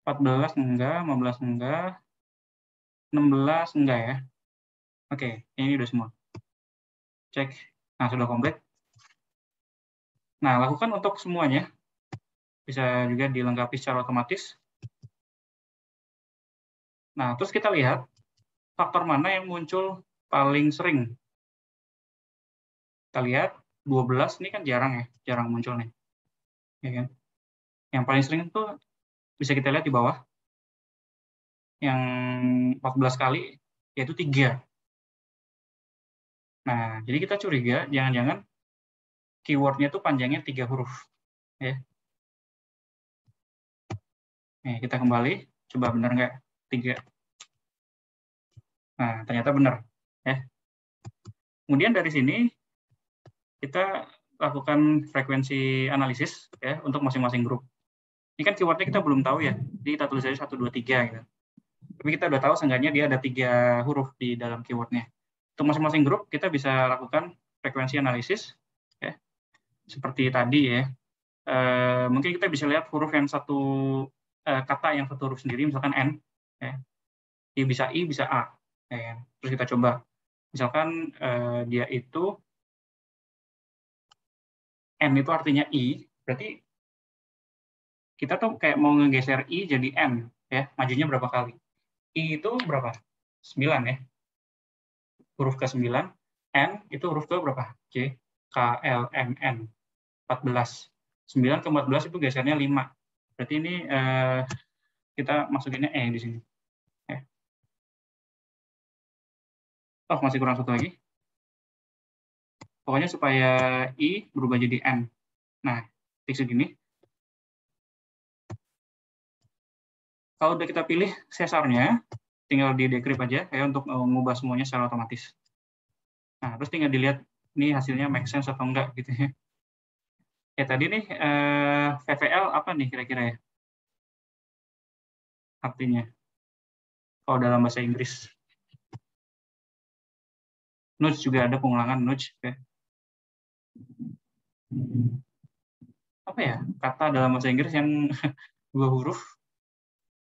14 enggak, 15 enggak, 16 enggak ya. Oke, ini udah semua. Cek. Nah, sudah komplit. Nah, lakukan untuk semuanya. Bisa juga dilengkapi secara otomatis. Nah, terus kita lihat faktor mana yang muncul paling sering. Kita lihat 12 ini kan jarang ya, jarang muncul nih. Ya kan? Yang paling sering itu bisa kita lihat di bawah. Yang 14 kali yaitu 3. Nah, jadi kita curiga jangan-jangan keywordnya itu panjangnya 3 huruf. Ya. Nih, kita kembali, coba benar nggak 3. Nah, ternyata benar. Ya. Kemudian dari sini kita lakukan frekuensi analisis ya untuk masing-masing grup. Ini kan keywordnya kita belum tahu ya, jadi kita tulis aja 1, 2, 3 gitu. Tapi kita udah tahu seenggaknya dia ada 3 huruf di dalam keywordnya. Untuk masing-masing grup kita bisa lakukan frekuensi analisis ya. Seperti tadi ya. Mungkin kita bisa lihat huruf yang satu kata yang satu huruf sendiri, misalkan N ya. Dia bisa I, bisa A ya. Terus kita coba. Misalkan dia itu N itu artinya I, berarti kita tuh kayak mau ngegeser I jadi N ya, majunya berapa kali? I itu berapa? 9 ya. Huruf ke-9, N itu huruf ke berapa? J, K, L, M, N. 14. 9 ke 14 itu gesernya 5. Berarti ini kita masukinnya E di sini. Ya. Oh, masih kurang satu lagi. Pokoknya supaya I berubah jadi N. Nah, titik segini. Kalau udah kita pilih sesarnya, tinggal di decrypt aja ya untuk mengubah semuanya secara otomatis. Nah, terus tinggal dilihat ini hasilnya make sense atau enggak gitu ya. Ya tadi nih VVL apa nih kira-kira ya artinya kalau dalam bahasa Inggris. Nudge juga ada pengulangan nudge. Ya. Apa ya kata dalam bahasa Inggris yang 2 huruf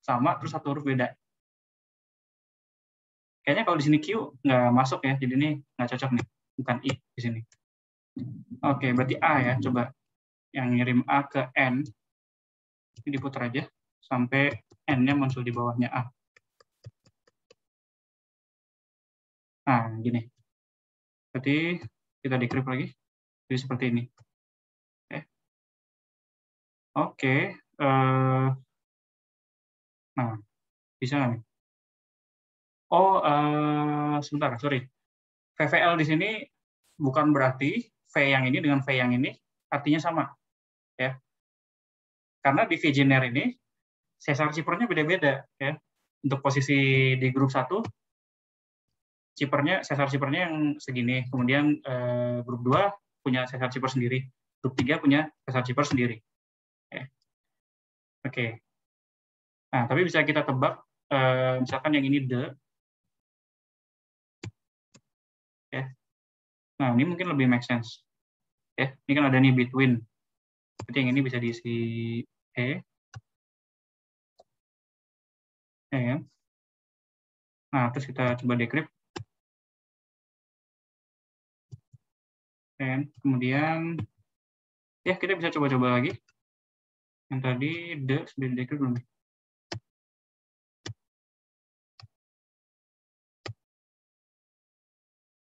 sama terus 1 huruf beda. Kayaknya kalau di sini Q nggak masuk ya, jadi ini nggak cocok nih, bukan I di sini. Oke, berarti A ya, coba yang ngirim A ke N, ini diputar aja sampai N-nya muncul di bawahnya A. Nah, gini. Berarti kita decrypt lagi, jadi seperti ini. Oke, nah bisa nggak nih? Oh, sebentar, sorry. VVL di sini bukan berarti V yang ini dengan V yang ini artinya sama, ya. Karena di Visioner ini sesar cipernya beda-beda, ya. Untuk posisi di grup 1, sesar cipernya yang segini. Kemudian grup 2 punya sesar ciper sendiri. Grup 3 punya sesar ciper sendiri. Ya. Oke. Nah, tapi bisa kita tebak, misalkan yang ini the, ya. Nah, ini mungkin lebih make sense. Ya, ini kan ada nih between. Berarti yang ini bisa diisi E. Ya. Nah, terus kita coba decrypt. Dan kemudian, ya kita bisa coba-coba lagi. Yang tadi the sudah decrypt belum?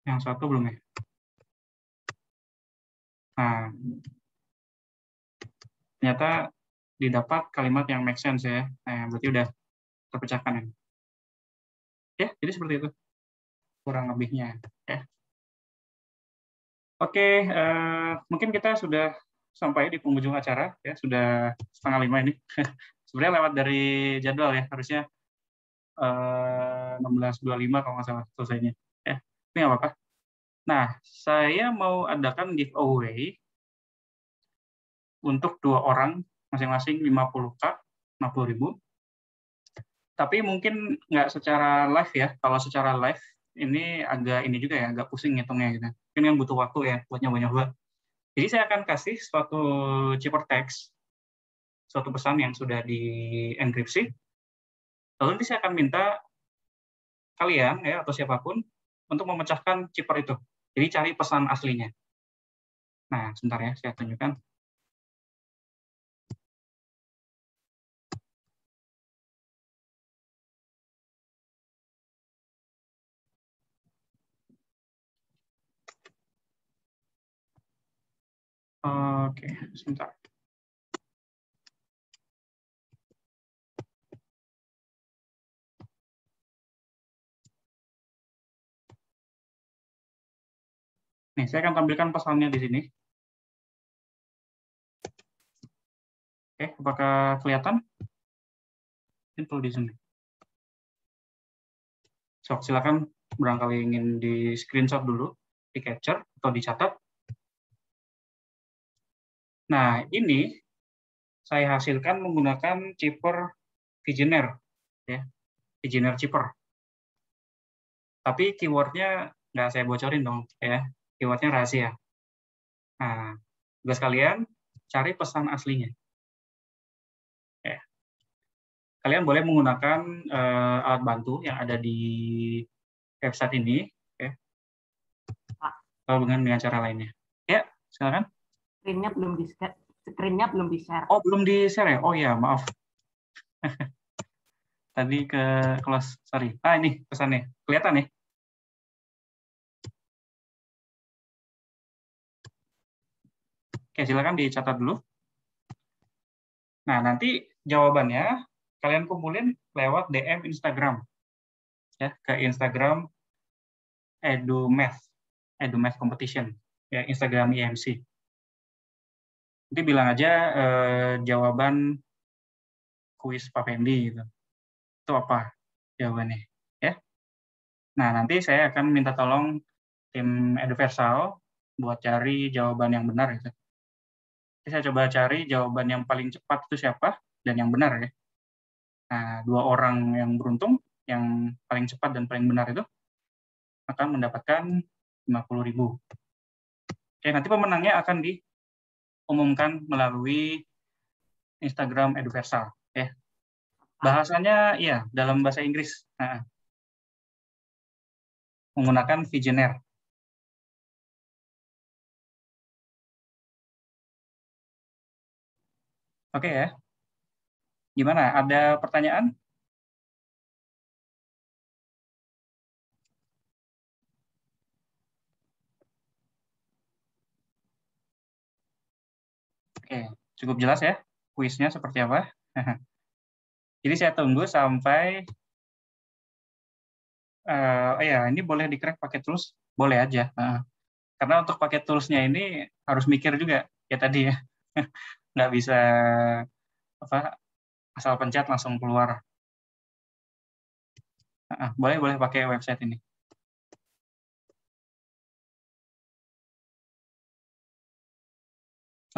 Yang satu belum ya? Nah, ternyata didapat kalimat yang make sense ya. Nah, berarti udah terpecahkan ini. Ya, jadi seperti itu kurang lebihnya. Ya. Oke, mungkin kita sudah sampai di penghujung acara ya, sudah 4:30 ini. Sebenarnya lewat dari jadwal ya, harusnya 16:25 kalau nggak salah selesainya. Ya, ini nggak apa-apa. Nah, saya mau adakan giveaway untuk 2 orang, masing-masing 50K, 50.000. Tapi mungkin nggak secara live ya. Kalau secara live ini agak ini juga ya, agak pusing ngitungnya gitu. Mungkin yang butuh waktu ya buat nyoba-nyoba. Jadi saya akan kasih suatu ciphertext, suatu pesan yang sudah dienkripsi. Lalu nanti saya akan minta kalian ya atau siapapun untuk memecahkan cipher itu. Jadi cari pesan aslinya. Nah, sebentar ya, saya tunjukkan. Oke, sebentar. Nih, saya akan tampilkan pesannya di sini. Oke, apakah kelihatan? Ini perlu di sini. So, silakan barangkali ingin di screenshot dulu, di capture atau dicatat. Nah, ini saya hasilkan menggunakan chipper Visioner, ya, Visioner chipper. Tapi keywordnya nggak saya bocorin dong, ya. Keywordnya rahasia. Nah, tugas kalian cari pesan aslinya. Ya. Kalian boleh menggunakan alat bantu yang ada di website ini, ya, atau dengan cara lainnya. Ya, silakan.
Screen-nya belum di-share.
Oh, belum di-share ya? Oh ya, maaf. Tadi ke kelas, sorry. Ah, ini pesannya. Kelihatan nih? Oke, silakan dicatat dulu. Nah, nanti jawabannya kalian kumpulin lewat DM Instagram. Ya, ke Instagram EduMath Competition, ya, Instagram IMC. Nanti bilang aja jawaban kuis Pak Fendi gitu. Itu apa jawabannya, ya? Nah, nanti saya akan minta tolong tim Eduversal buat cari jawaban yang benar gitu. Jadi saya coba cari jawaban yang paling cepat itu siapa dan yang benar ya. Nah, 2 orang yang beruntung yang paling cepat dan paling benar itu akan mendapatkan 50.000. Oke, nanti pemenangnya akan diumumkan melalui Instagram Eduversal ya. Bahasanya ya dalam bahasa Inggris. Nah, menggunakan Visioner. Oke ya. Gimana? Ada pertanyaan? Oke, cukup jelas ya kuisnya seperti apa. Jadi saya tunggu sampai Ya ini boleh di-crack pakai tools, boleh aja. Karena untuk pakai toolsnya ini harus mikir juga ya tadi ya, nggak bisa apa asal pencet langsung keluar. Boleh pakai website ini.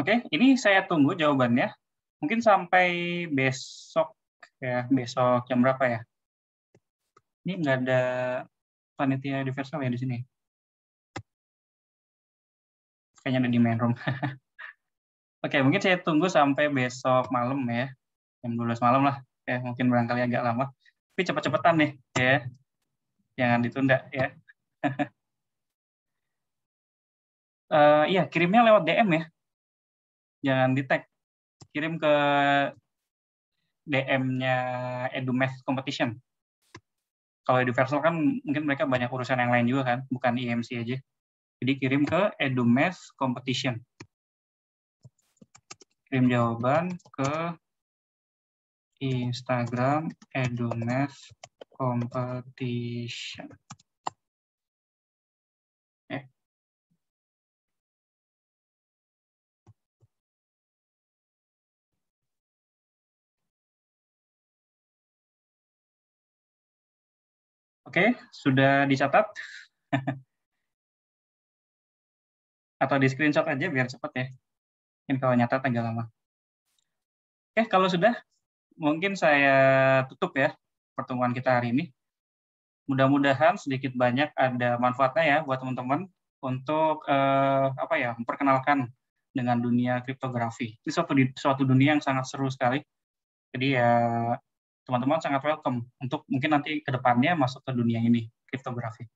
Oke, ini saya tunggu jawabannya. Mungkin sampai besok ya, besok jam berapa ya? Ini nggak ada panitia universal ya di sini. Kayaknya ada di main room. Oke, mungkin saya tunggu sampai besok malam ya. Jam 12 malam lah. Ya, mungkin barangkali agak lama. Tapi cepet-cepetan nih ya. Jangan ditunda ya. Iya, kirimnya lewat DM ya. Jangan di-tag. Kirim ke DM-nya EduMath Competition. Kalau Universal kan mungkin mereka banyak urusan yang lain juga kan, bukan IMC aja. Jadi kirim ke EduMath Competition. Kirim jawaban ke Instagram EduMath Competition. Oke, sudah dicatat? Atau di screenshot aja biar cepat ya. Mungkin kalau nyatat agak lama. Oke, kalau sudah, mungkin saya tutup ya pertemuan kita hari ini. Mudah-mudahan sedikit banyak ada manfaatnya ya buat teman-teman untuk memperkenalkan dengan dunia kriptografi. Ini suatu dunia yang sangat seru sekali. Jadi ya teman-teman sangat welcome untuk mungkin nanti ke depannya masuk ke dunia ini, kriptografi.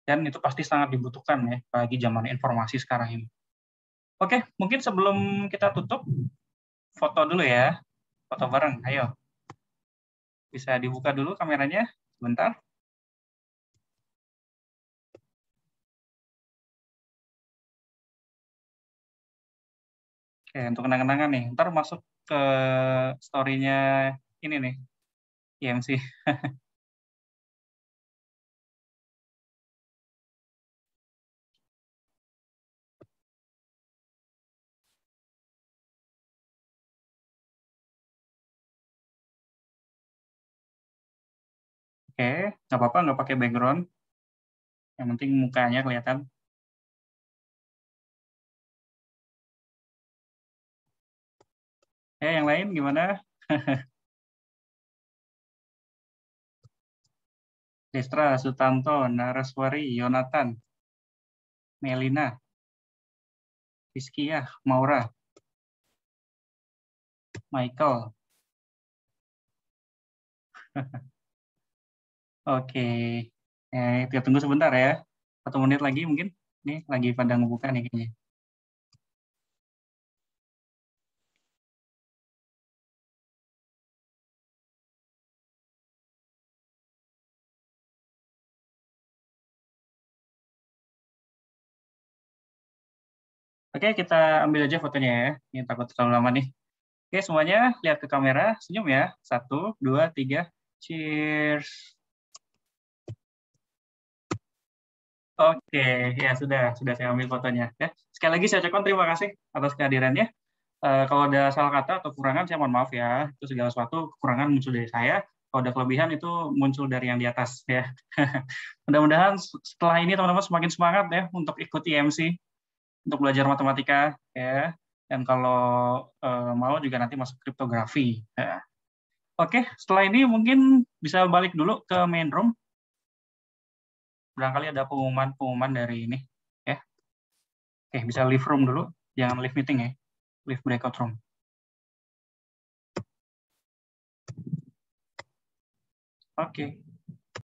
Dan itu pasti sangat dibutuhkan ya bagi zaman informasi sekarang ini. Oke, mungkin sebelum kita tutup, foto dulu ya. Foto bareng, ayo. Bisa dibuka dulu kameranya, sebentar. Oke, untuk kenang-kenangan nih. Ntar masuk ke story-nya ini nih, IMC. Oke, nggak apa-apa, nggak pakai background. Yang penting mukanya kelihatan. Yang lain gimana? Destra, Sutanto, Naraswari, Yonatan, Melina, Rizkia, Maura, Michael. Oke, kita tunggu sebentar ya. 1 menit lagi mungkin. Ini lagi pada ngebuka nih kayaknya. Oke, kita ambil aja fotonya ya. Ini takut terlalu lama nih. Oke, semuanya lihat ke kamera. Senyum ya. 1, 2, 3. Cheers. Oke, ya sudah saya ambil fotonya. Ya, sekali lagi saya ucapkan terima kasih atas kehadirannya. Kalau ada salah kata atau kekurangan, saya mohon maaf ya. Itu segala sesuatu kekurangan muncul dari saya. Kalau ada kelebihan itu muncul dari yang di atas ya. Mudah-mudahan setelah ini teman-teman semakin semangat ya untuk ikut IMC, untuk belajar matematika ya. Dan kalau mau juga nanti masuk kriptografi. Ya. Oke, setelah ini mungkin bisa balik dulu ke main room. Barangkali ada pengumuman dari ini ya. Oke, bisa leave room dulu, jangan leave meeting ya. Leave breakout room. Oke.